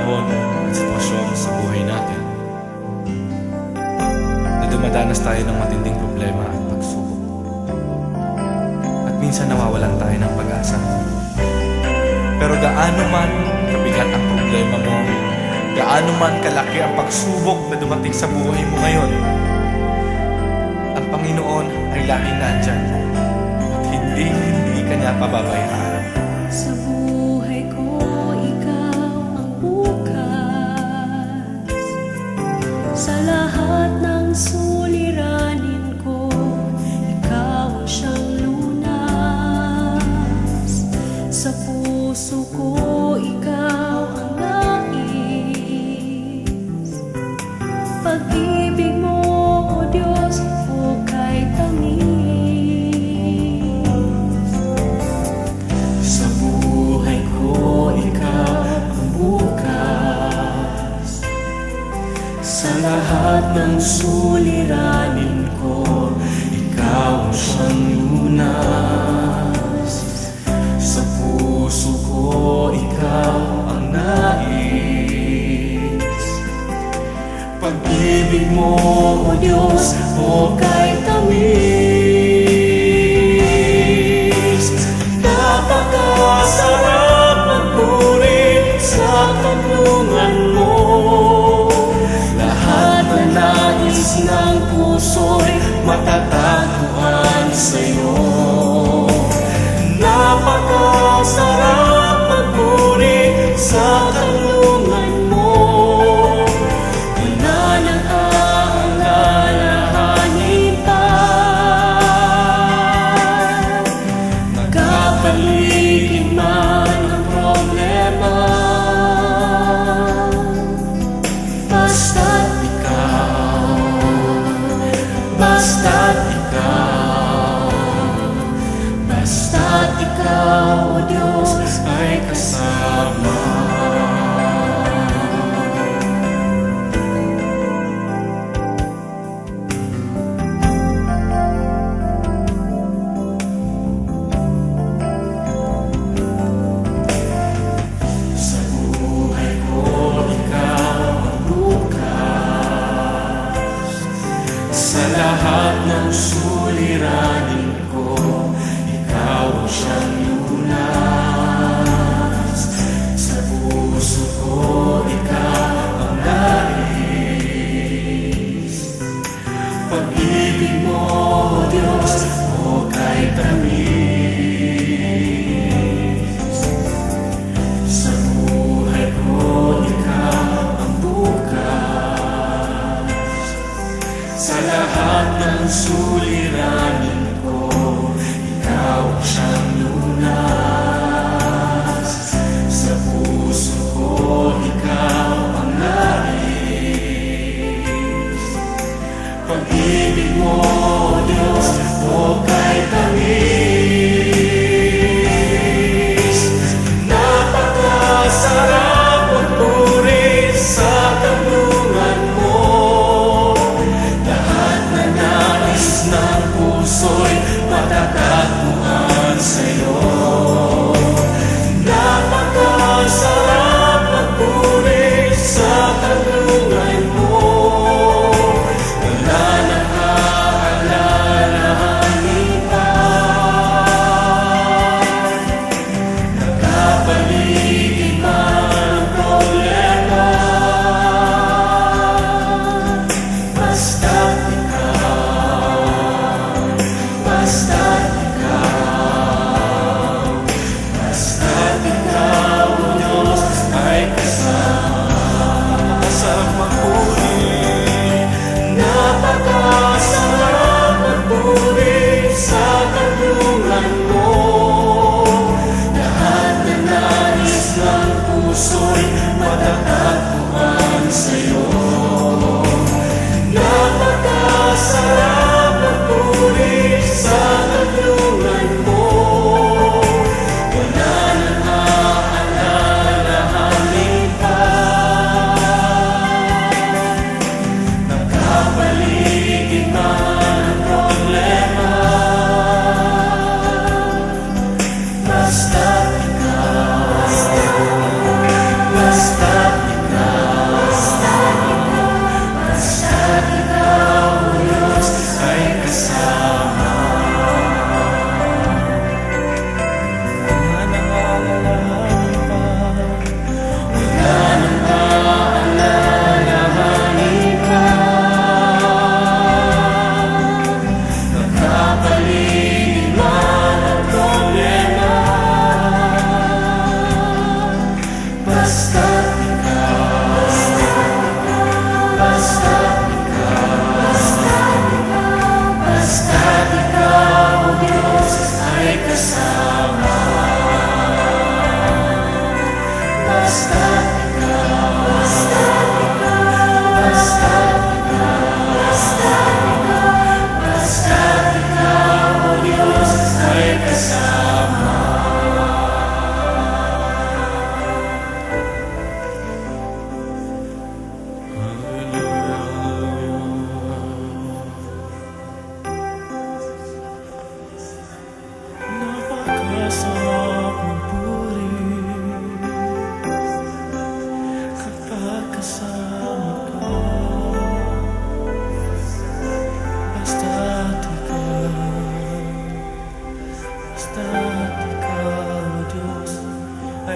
panahon at sitwasyon sa buhay natin na dumadanas tayo ng matinding problema at pagsubok. At minsan nawawalan tayo ng pag-asa. Pero gaano man kabigat ang problema mo, gaano man kalaki ang pagsubok na dumating sa buhay mo ngayon, ang Panginoon ay laging nandyan at hindi ka niya pababayaan. Sa buhay ko, ikaw ang bukas. Sa lahat ng suliranin ko, ikaw ang siyang lunas. Sa puso ko, ikaw ang nais. Pag-ibig mo, O Diyos, hukay tamis. Sa buhay ko, ikaw ang bukas. Sa lahat ng suliranin ko, ikaw ang siyang lunas. Sa puso ko, ikaw ang nais. Pag-ibig mo, O Diyos, hukay tamis. Napakasarap magpuri sa kanlungan mo. Lahat na nais na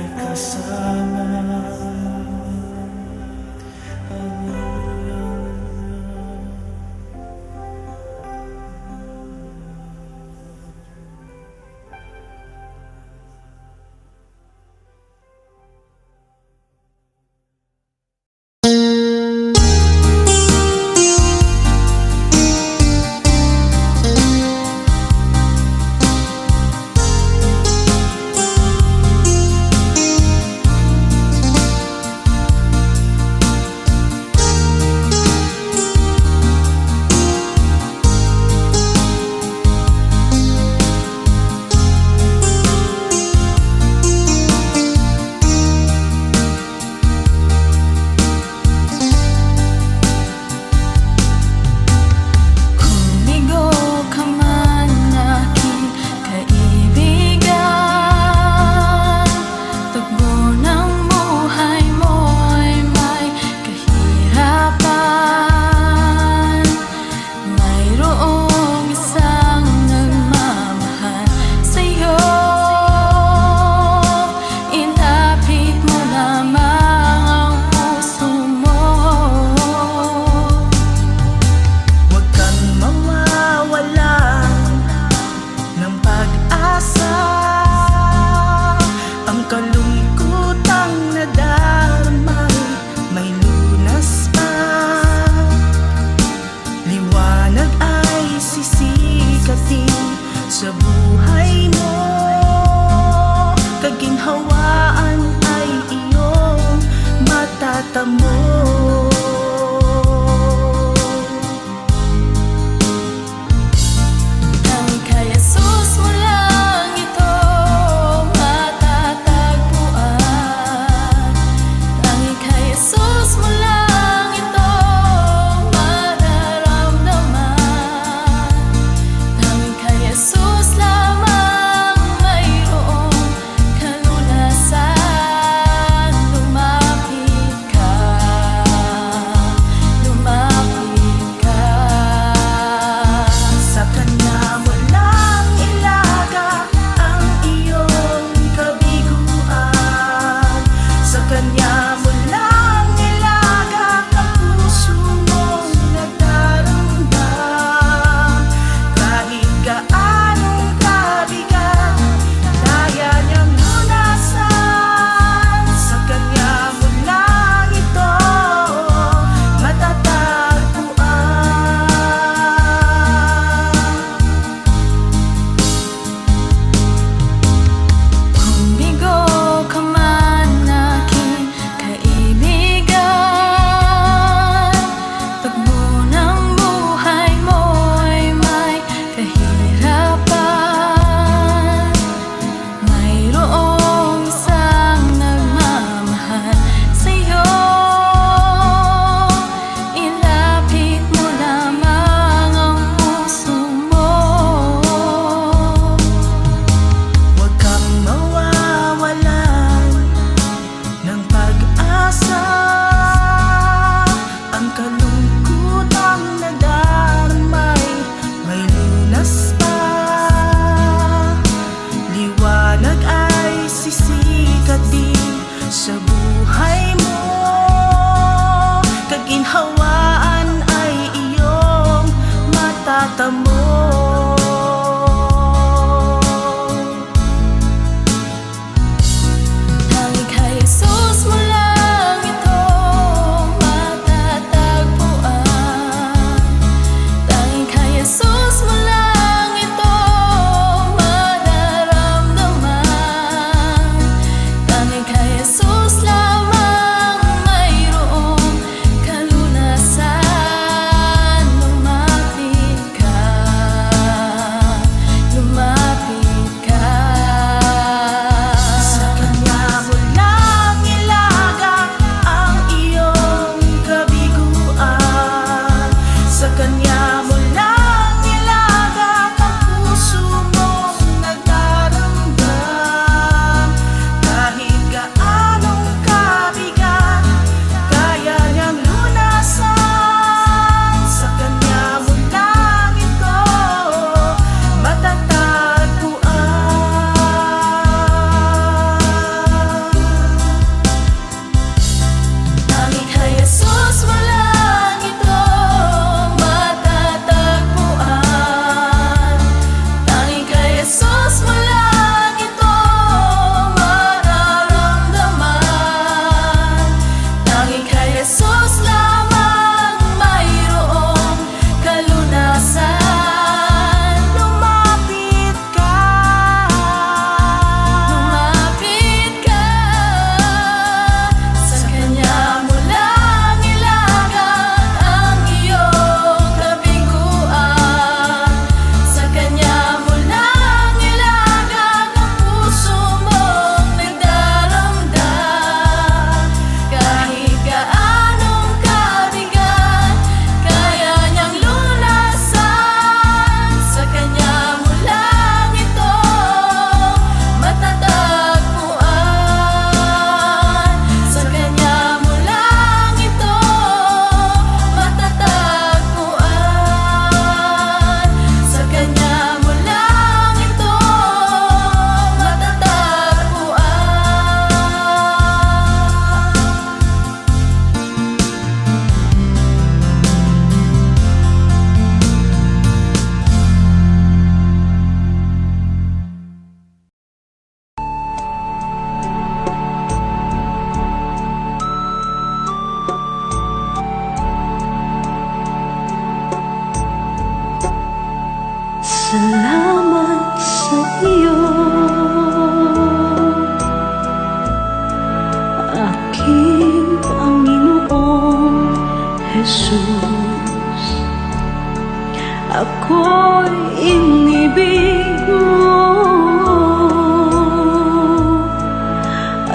ay kasama.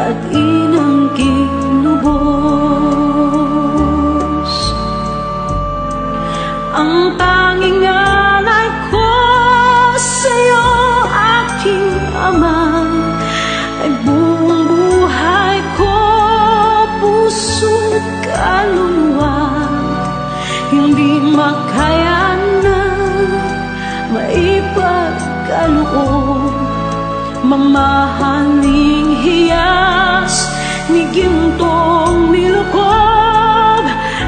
at inang kinubos. Ang tanging alay ko sa'yo, aking Ama, ay buong buhay ko, puso't kaluluwa. Hindi makaya na maipagkaloob, mamahaling hiyas ni gintong nilukob.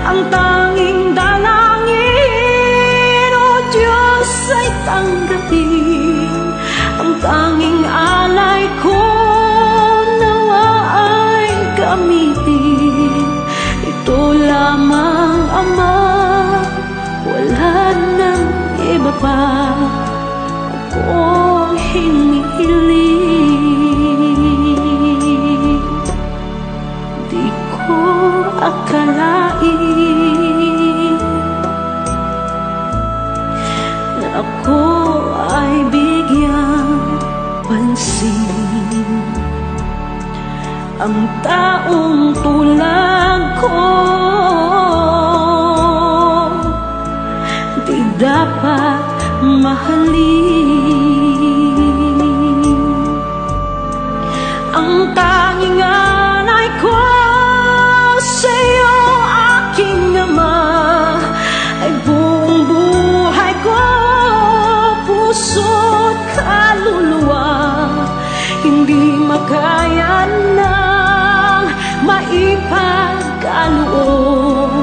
Ang tanging dalangin, o Diyos, ay tanggapin. Ang tanging alay ko, nawa ay gamitin. Ito lamang, Ama, wala nang iba pa akong hinihiling. Di ko akalain na ako ay bigyang pansin. Ang taong tulad ko di dapat mahalin. Ang tanging alay ko sa'yo, aking Ama, ay buong buhay ko, puso't kaluluwa. Hindi makaya nang maipagkaloob,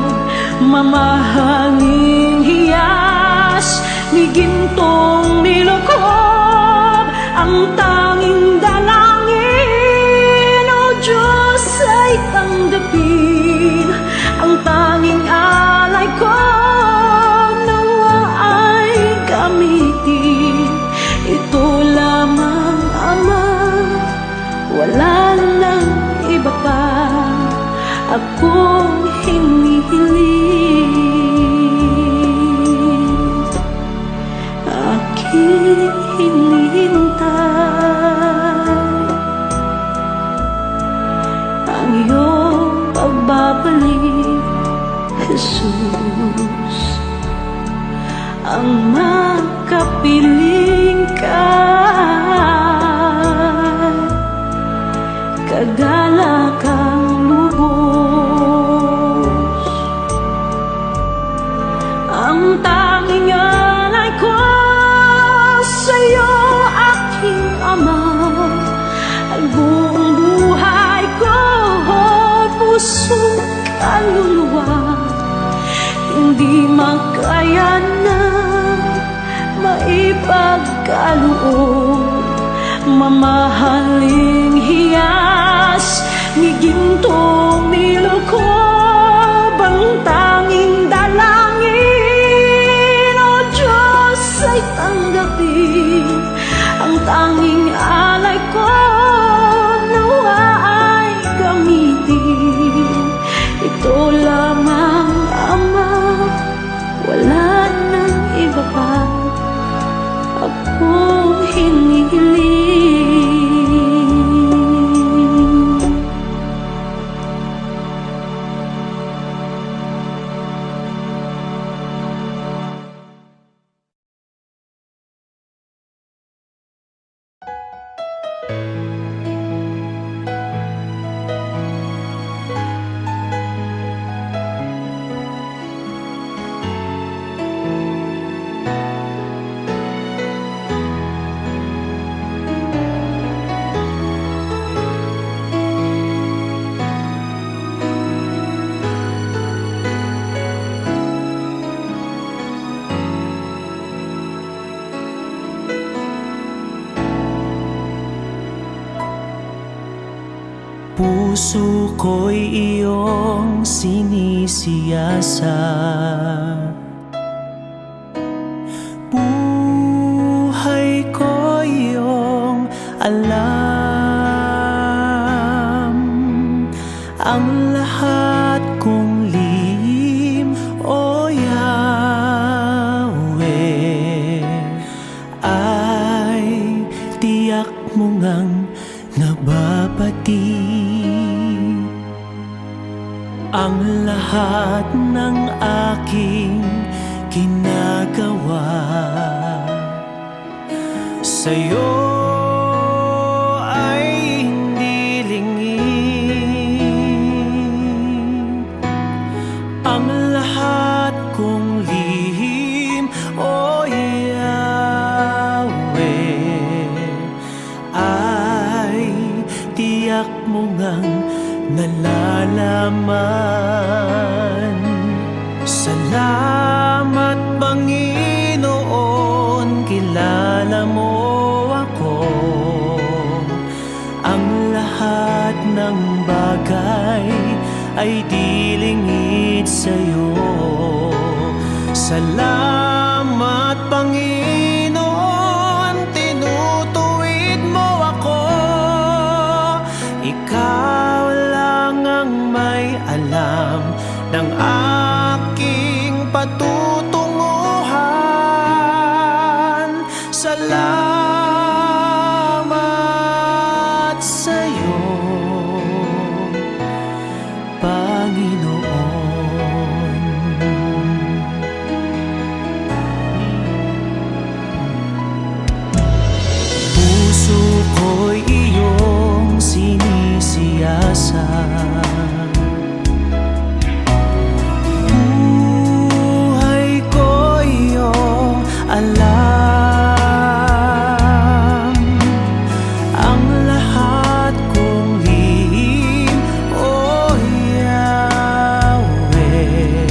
mamahaling hiyas ni gintong nilukob. Ang tanging dalangin, o Diyos, ay tanggapin. Ang tanging alay ko, nawa ay gamitin. Ito lamang, Ama, wala nang iba pa akong hinihiling. Aking hinihintay ang iyong pagbabalik, Jesus. Ang makapiling ka, kagalakang lubos. Ang tanging alay ko sa'yo, aking Ama, ay buong buhay ko, puso't kaluluwa. Hindi makaya na maipagkaloob, mamahaling hiyas ni gintong nilukob. Ang tanging dalangin, o Diyos, ay tanggapin. Ang tanging alay ko, nawa ay gamitin. Ito lamang, Ama, wala nang iba pa akong hinihiling. Puso ko'y iyong sinisiyasat, buhay ko iyong alam. Ang lahat kong lihim, o Yahweh, ay tiyak mo ngang nababalik. nababati ang lahat ng aking ginagawa sa'yo ay hindi lingid. Ang lahat kong lihim, o Yahweh, ay tiyak mo ngang nalalaman. Salamat Panginoon, kilala mo ako. Ang lahat ng bagay ay di lingid sa'yo. Salamat Panginoon, tinutuwid mo ako. Ikaw lang ang may alam ng aking patutunguhan. Salamat sa'yo, Panginoon. Puso ko'y iyong sinisiyasat, buhay ko iyong alam. Ang lahat kong lihim, o Yahweh,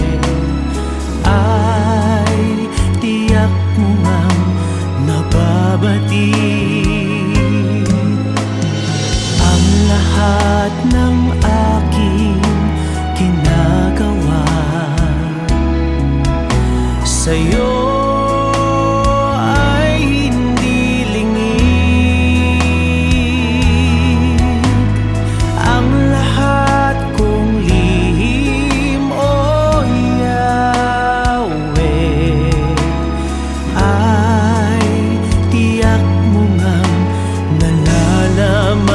ay tiyak mo ngang nababati. Ang lahat ng aking ginagawa sa'yo ay hindi lingid. Ang lahat kong lihim, o Yahweh, ay tiyak mo ngang nalalaman.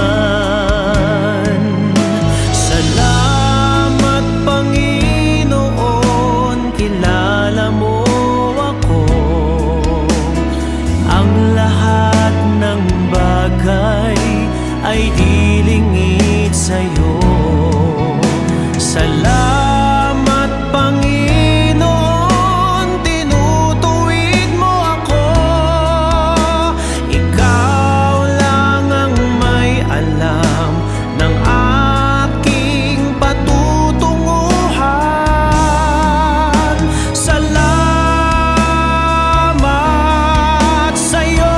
Salamat Panginoon, kilala mo ako. Ang lahat ng bagay ay di lingid sa'yo. Salamat Panginoon, tinutuwid mo ako. Ikaw lang ang may alam ng aking patutunguhan. Salamat sa'yo,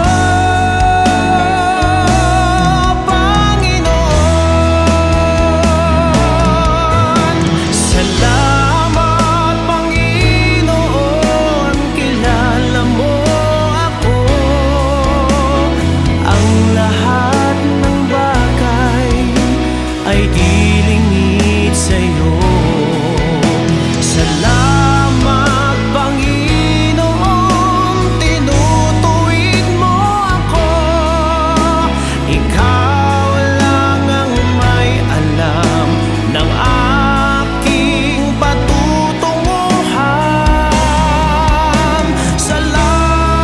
Panginoon. Salamat Panginoon, kilala mo ako. Ang lahat ng bagay ay di lingid sa'yo. Salamat Panginoon, tinutuwid mo ako. Ikaw lang ang may alam ng aking patutunguhan. Salamat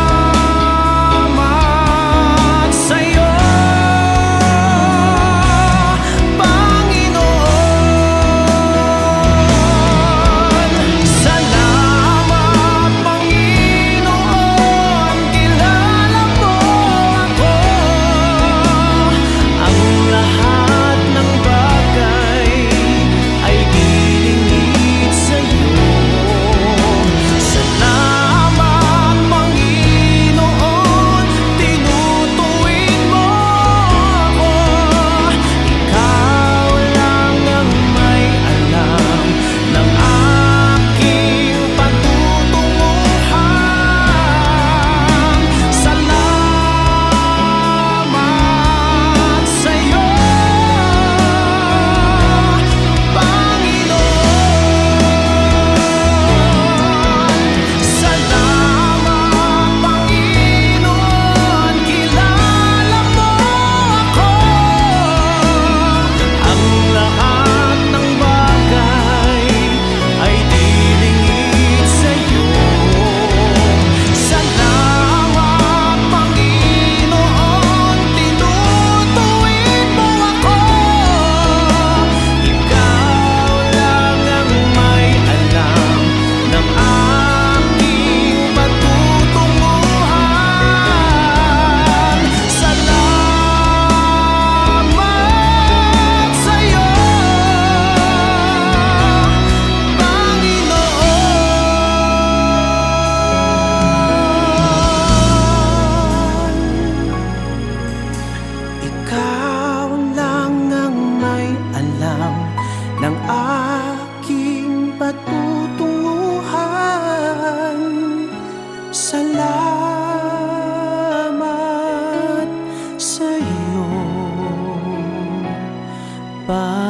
sa'yo, Panginoon.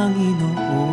Panginoon.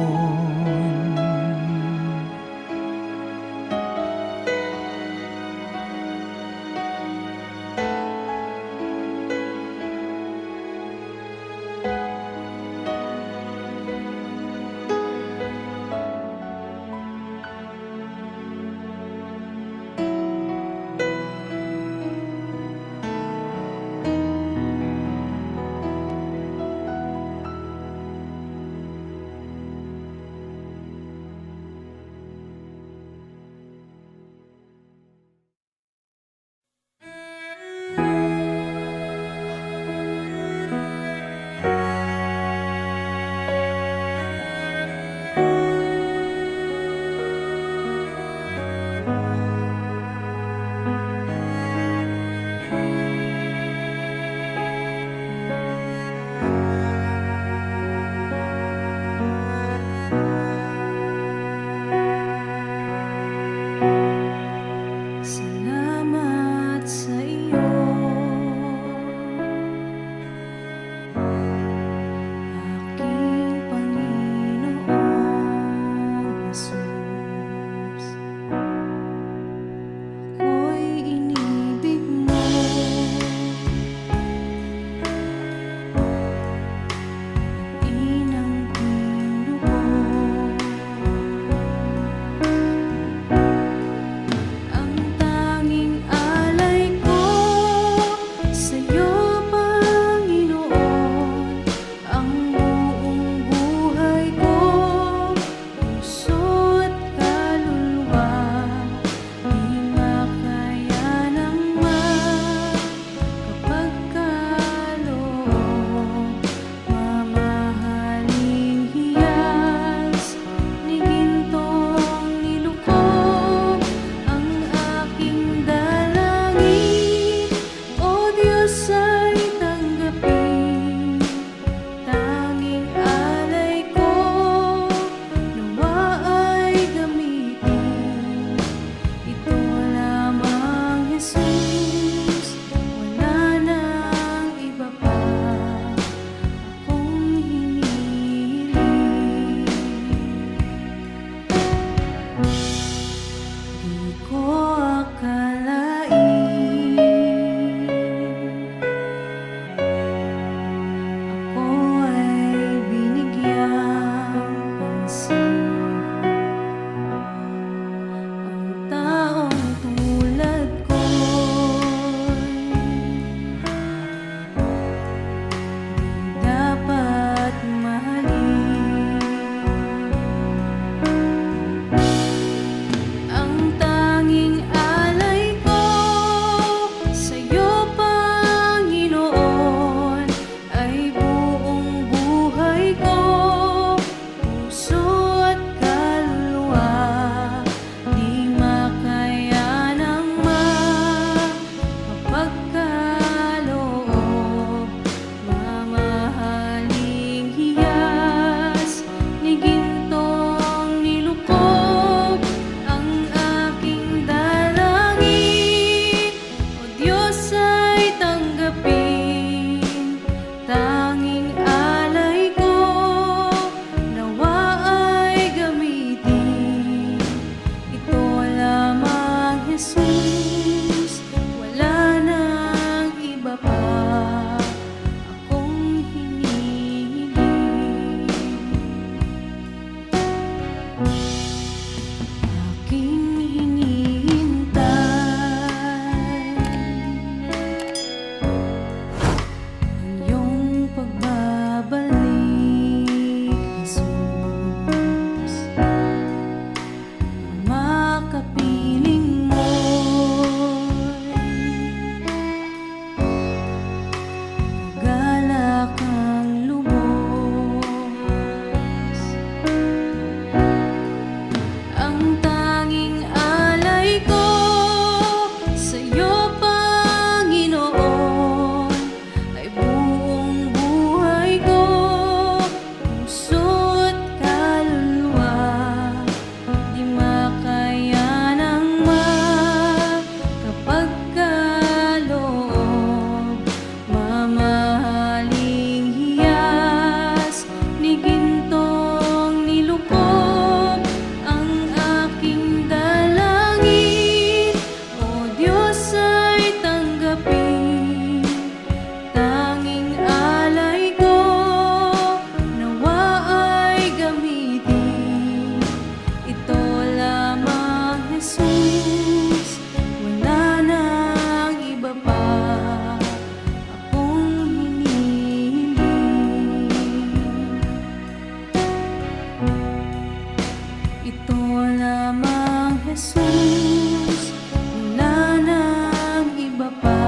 ito lamang Jesus, wala nang iba pa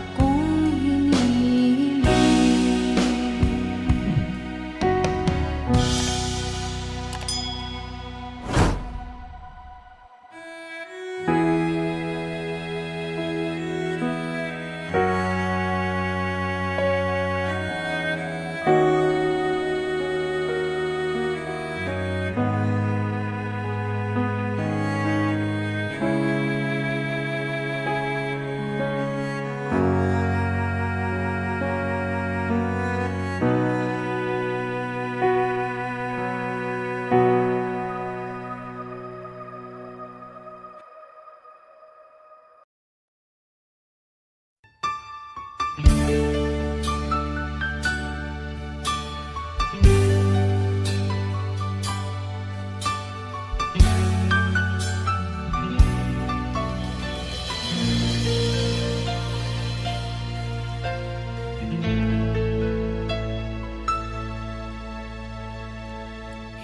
akong hinihiling.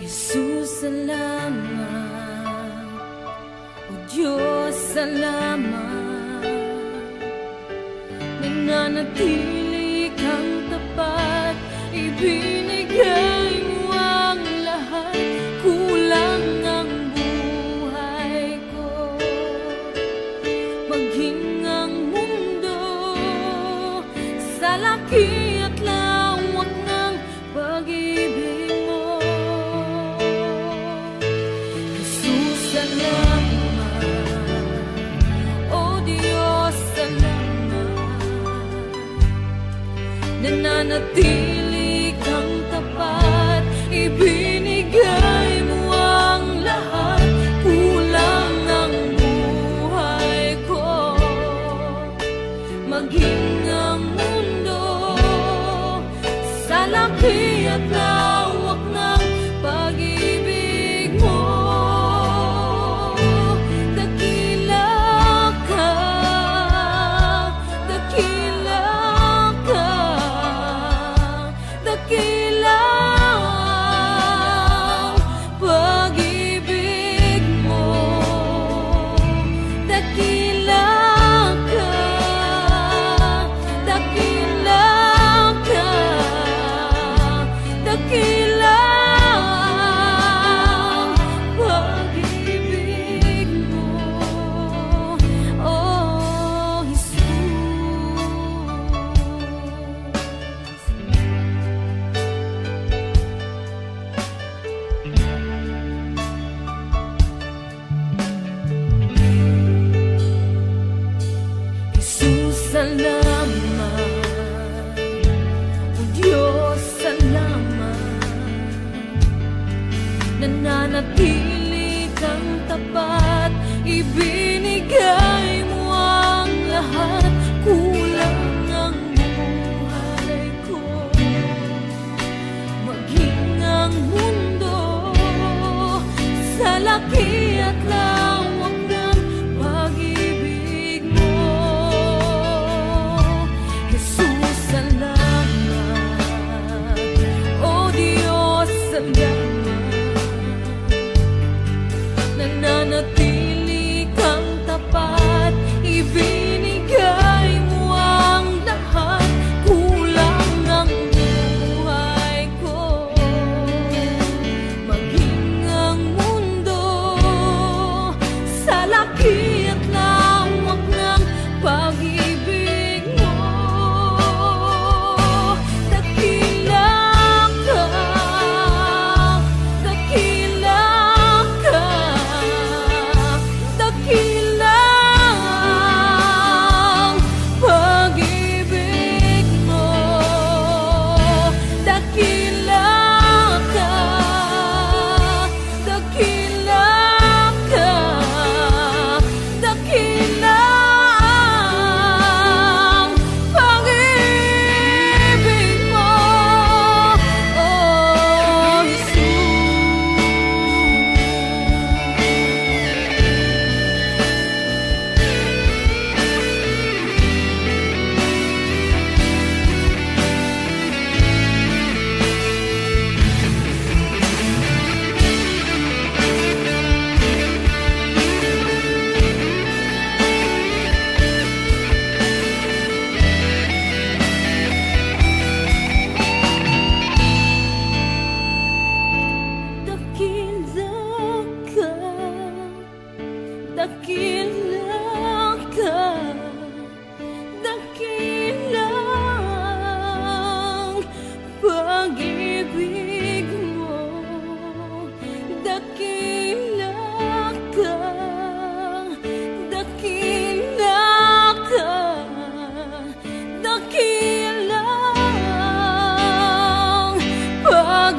Jesus, salamat. O Diyos, salamat. Nananatili kang tapat, ibinigay mo ang lahat. Kulang ang buhay ko, maging ang mundo sa laki at lawak ng pag-ibig mo. Jesus, salamat. O Diyos, salamat. Nananatili kang tapat, ibinigay mo ang lahat. Kulang ang buhay ko, maging ang mundo sa laki at lawak ng pag-ibig mo. Dakila ka, dakila ka, dakila ang pag-ibig mo. Dakila ka, dakila ka, dakila ang pag-ibig mo. Oh, Jesus. Jesus, salamat. O Diyos, salamat. Nananatili kang tapat, ibinigay mo ang lahat. Kulang ang buhay ko, maging ang mundo sa laki at lawak ng pag-ibig mo. Jesus, salamat. O Diyos, salamat. Nananatili kang tapat, ibinigay mo ang lahat. Kulang ang buhay ko, maging ang mundo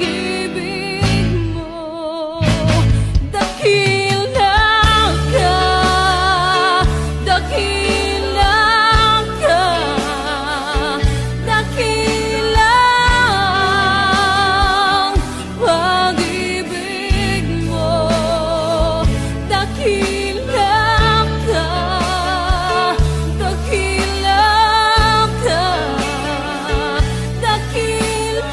pag-ibig mo. Dakila ka, dakila ka, dakilang pag-ibig mo. Dakila ka, dakila ka, dakilang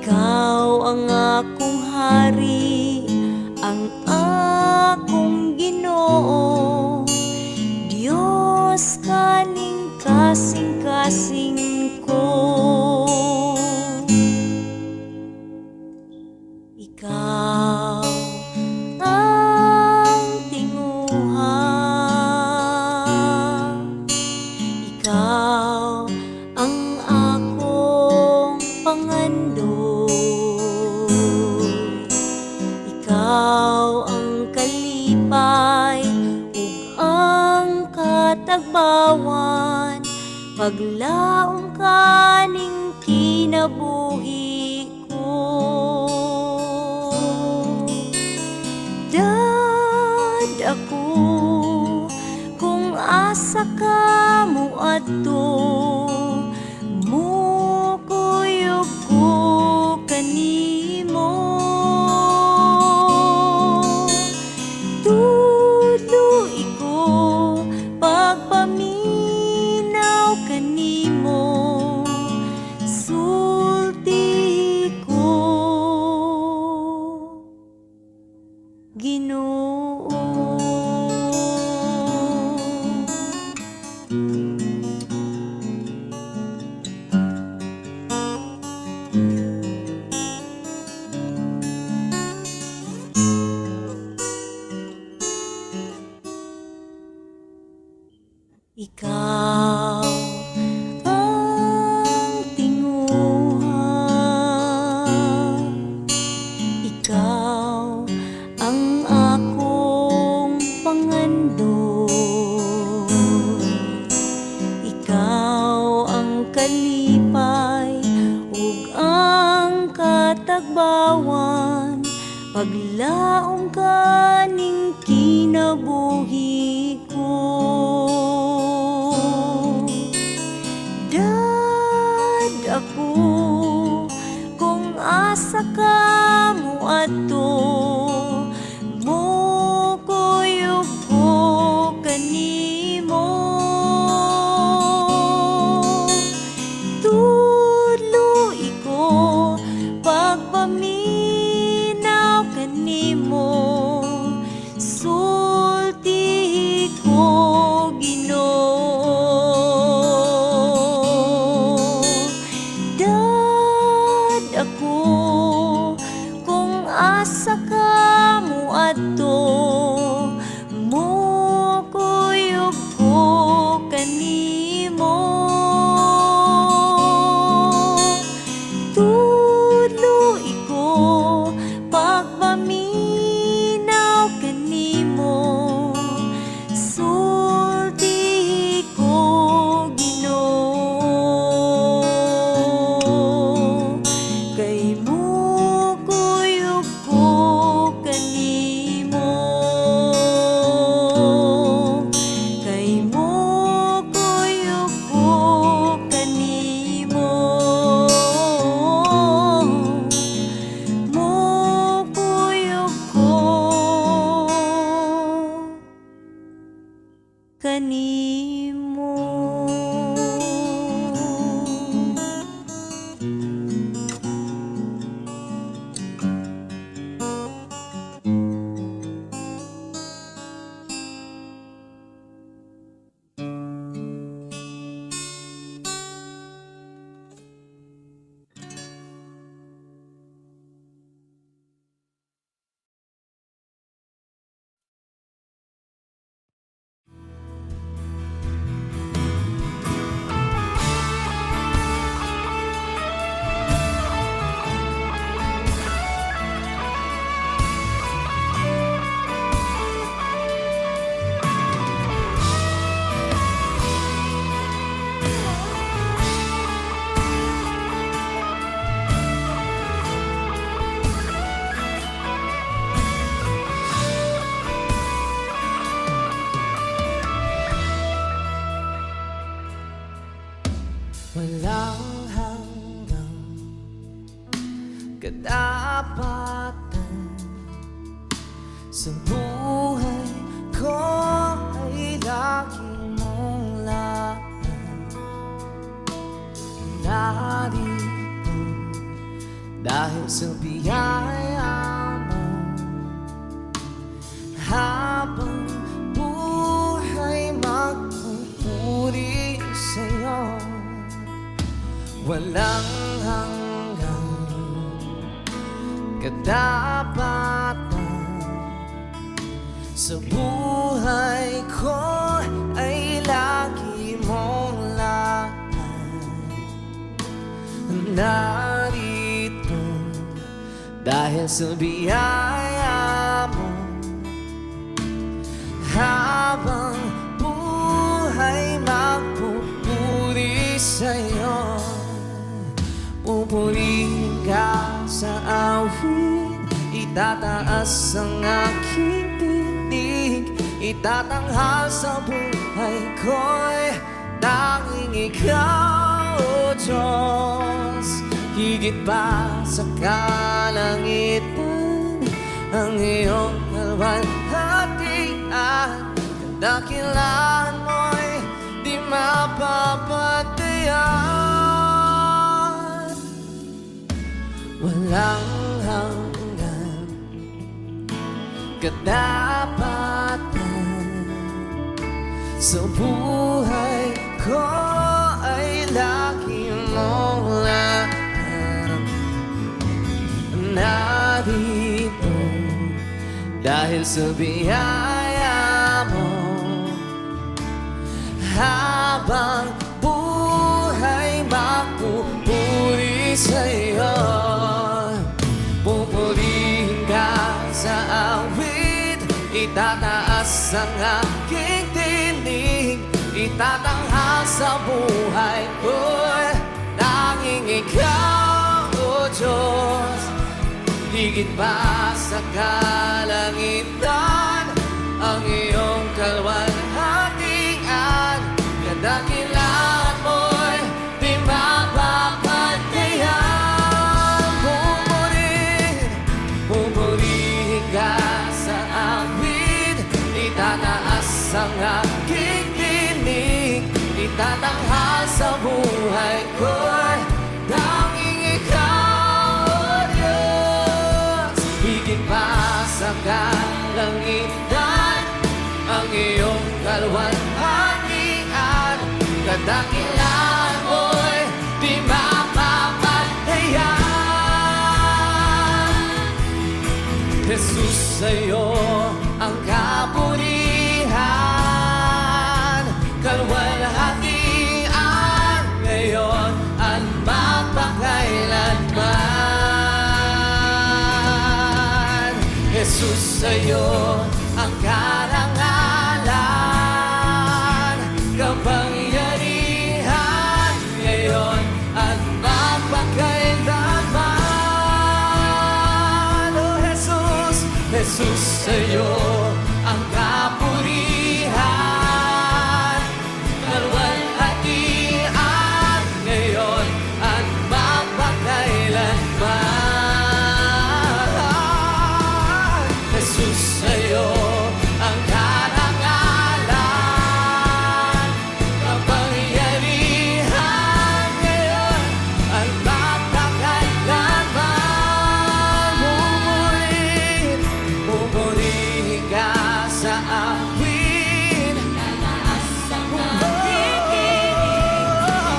Ikaw ang akong hari, ang akong Ginoo, Diyos kaning kasing-kasing ko. Ikaw ang tinguha, ikaw ang akong pangandoy, ikaw ang kalipay ug ang katagbawan, paglaom kaning kinabuhi ko. Dad ako kung asa ka mo adto, mukuyog ko kanimo. Tuloy ko pagpaminaw kanimo, sulti ko Ginoo. Ikaw ang tinguha, ikaw ang akong pangandoy, ikaw ang kalipay ug ang katagbawan, paglaom kaning kinabuhi ko. Dad ako kung asa ka mo adto, mukuyog ko kanimo. Tuloy ko pagpaminaw kanimo, sulti ko Ginoo. Dad ako kung asa ka mo adto, mukuyog ko kanimo. Tuloy ko pagpaminaw kanimo, sulti ko Ginoo. Kay mukuyog ko kanimo, kay mukuyog ko kanimo, mukuyog ko kanimo. Walang hanggang katapatan sa buhay ko ay lagi mong laban. Narito dahil sa biyaya mo. Habang buhay magpupuri sa'yo, walang hanggang katapatan. Sa buhay ko ay lagi mong lahat narito dahil sa biyaya mo. Habang buhay magpupuri sa'yo, pupurihin ka sa awit, itataas ang aking tinig, itatanghal sa buhay ko'y tanging ikaw, O Diyos. Higit pa sa kalangitan, ang iyong kalwalhatian, kadakilaan mo'y di mapapatayan. Walang hanggan katapatan, sa buhay ko ay lagi mong lahat narito dahil sa biyaya mo. Habang buhay magpupuri sa'yo, pupurihin ka sa awit, itataas ang aking tinig, itatanghal sa buhay ko'y tanging ikaw, O Diyos. Higit pa sa kalangitan, ang iyong kalwalhatian, kadakilaan mo'y di mapapatayan. Pupurihin ka sa awit, itataas ang aking tinig, itatanghal sa buhay ko'y tanging ikaw, O Diyos. Higit pa sa kalangitan, ang iyong kalwalhatian, kadakilaan mo'y di mapapatayan. Jesus, sa'yo ang kapurihan, kalwalhatian, ngayon at magpakailanman. Jesus, sa'yo ang karangalan, kapangyarihan, ngayon at magpakailanman. Oh Jesus, Jesus, sa'yo ang kapurihan, kalwalhatian, ngayon at magpakailanman. Jesus, sa'yo ang karangalan, kapangyarihan, ngayon at magpakailanman. Pupurihin ka sa awit, itataas ang aking tinig,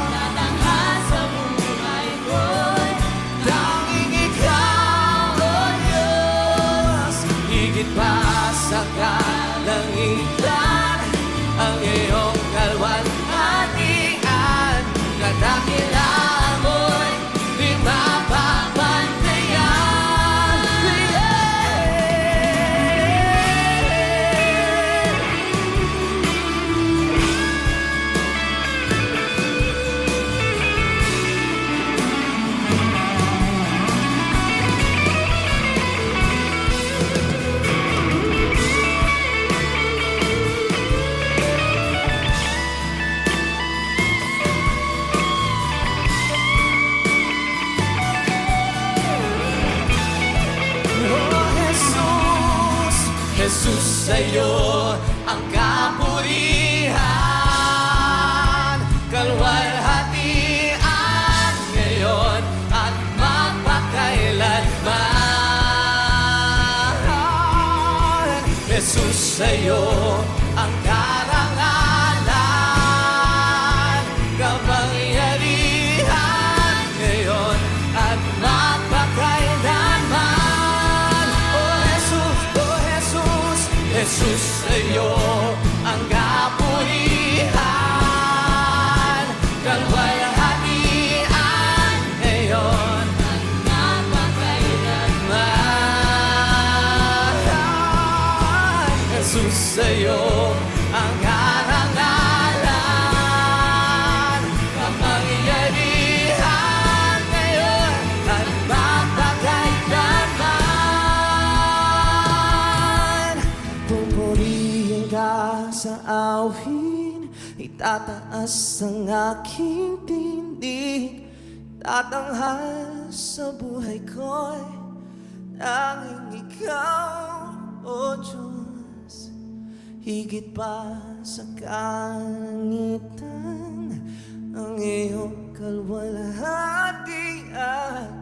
itatanghal sa buhay ko'y tanging ikaw, O Diyos. Higit pa sa kalangitan, ang iyong kalwalhatian, kadakilaan mo'y di mapapatayan. Jesus, sa'yo ang kapurihan, kalwalhatian, ngayon at magpakailanman. mahal. Jesus, sa'yo ang karangalan, kapangyarihan ngayon at mapakailanman. Oh Jesus, Jesus, sa'yo ang kapulihan, kalwalhatian ngayon at mapakailanman. Jesus, sa'yo ang karangalan, kapangyarihan ngayon at mapakailanman. Pupurihin ka sa awin, itataas ang aking tindig, tatanghal sa buhay ko'y tanging ikaw, O Diyos. Higit pa sa kalangitan, ang iyong kalwalhatian,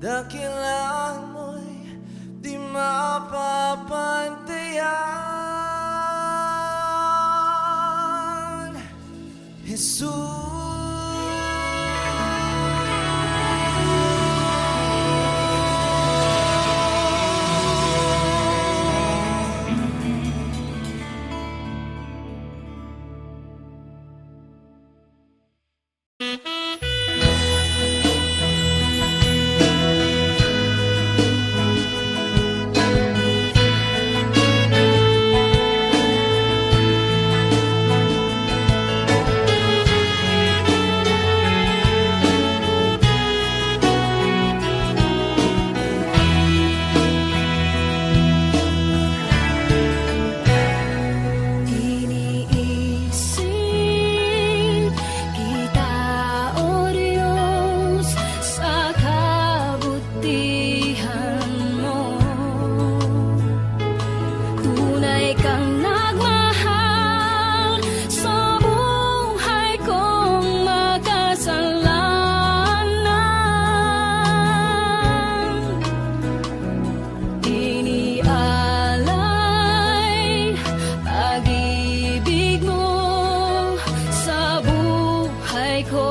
kadakilaan mo'y di mapapantayan. Jesus. Iniisip kita, O Diyos, sa kabutihan mo. Tunay kang nagmahal sa buhay kong makasalanan. Inialay pag-ibig mo sa buhay ko.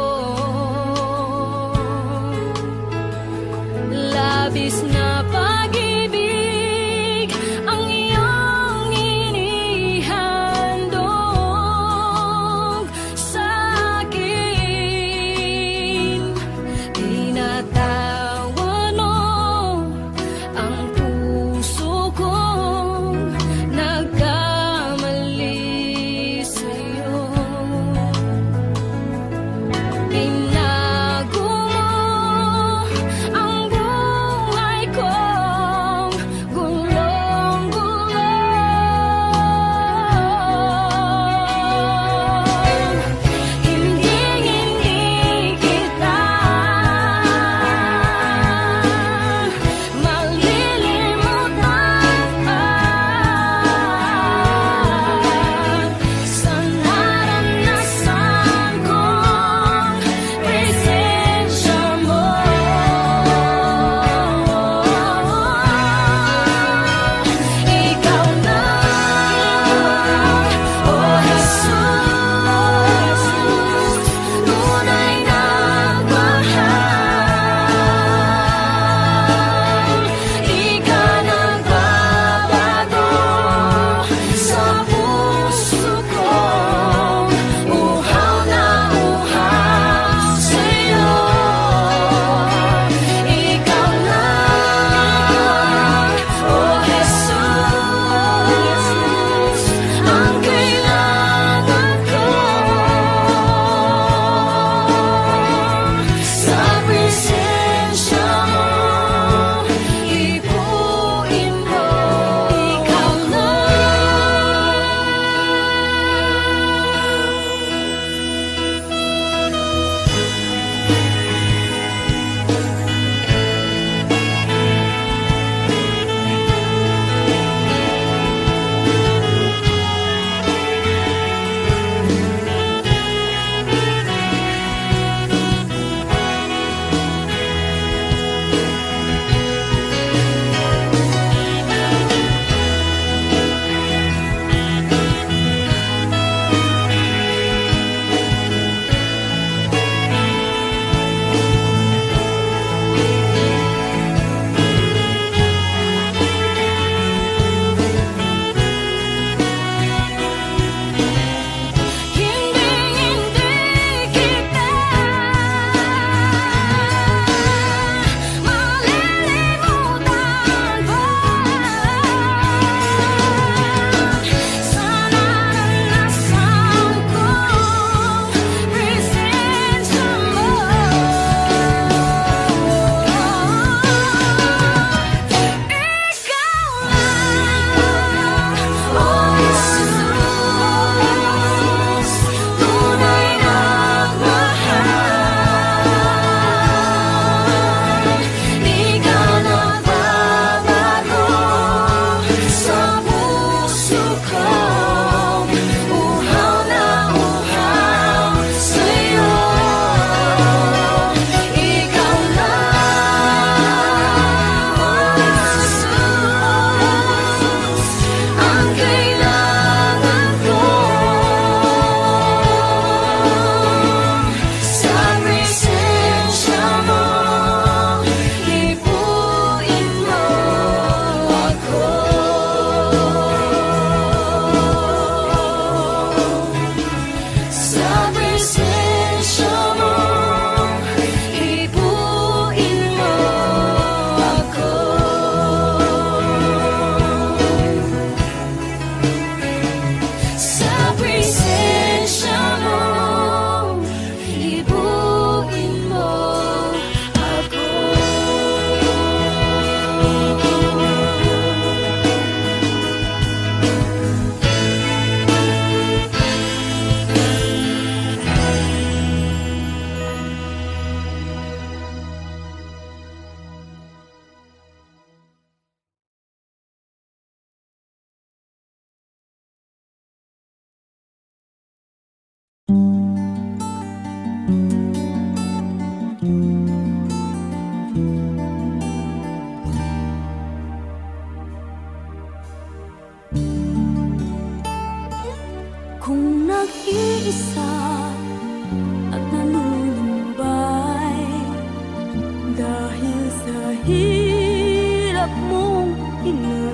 Labis na pag-ibig ang iyong inihandog sa akin. Tinatawan mo ang puso kong nagkamali sa'yo. Binago mo ang buhay kong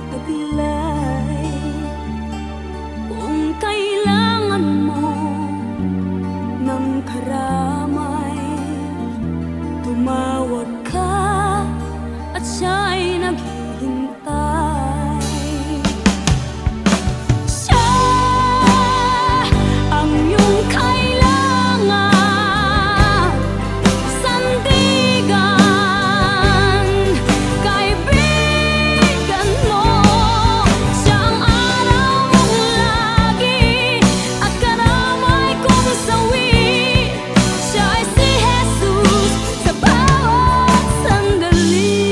taglay. Kung kailangan mo ng karamay, tumawag ka at siya'y naghihintay. Siya ang iyong kailangan, sandigan, kaibigan mo. Siya ang araw mong lagi at karamay kong sawi. Siya ay si Jesus sa bawat sandali.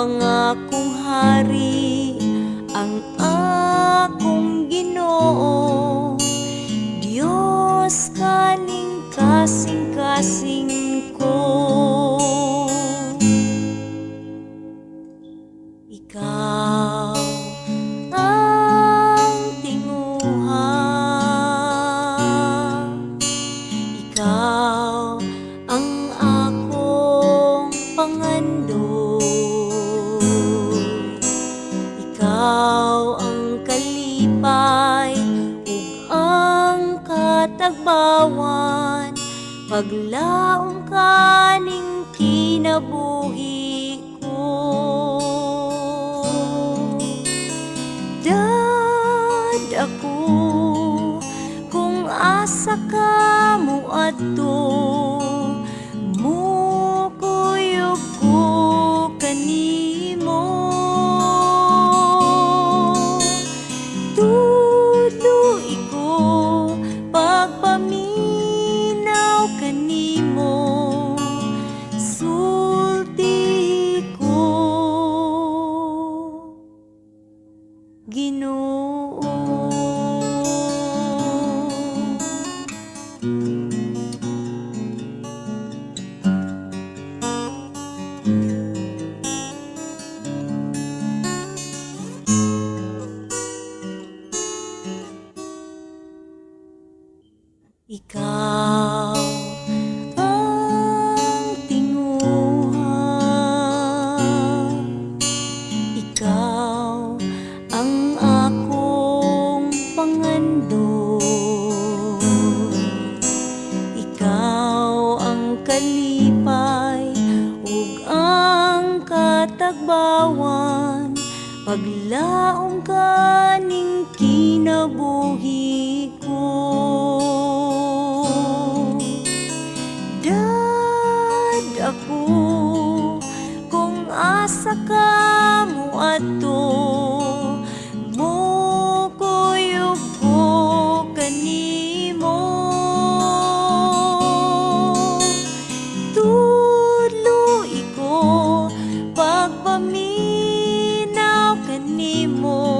ang akong hari, ang akong Ginoo. Diyos kaning kasing-kasing ko. Ikaw ang tinguha, ikaw ang akong pangandoy, ikaw ang kalipay ug ang katagbawan, paglaom kaning kinabuhi ko. Dad ako kung asa ka mo adto, mukuyog ko kanimo. Tuloy ko pagpaminaw kanimo, sulti ko Ginoo. Ikaw ang tinguha, ikaw ang akong pangandoy, ikaw ang kalipay ug ang katagbawan, paglaom kaning kinabuhi ko. Dad ako kung asa ka mo adto, mukuyog ko kanimo. Tuloy ko pagpaminaw kanimo,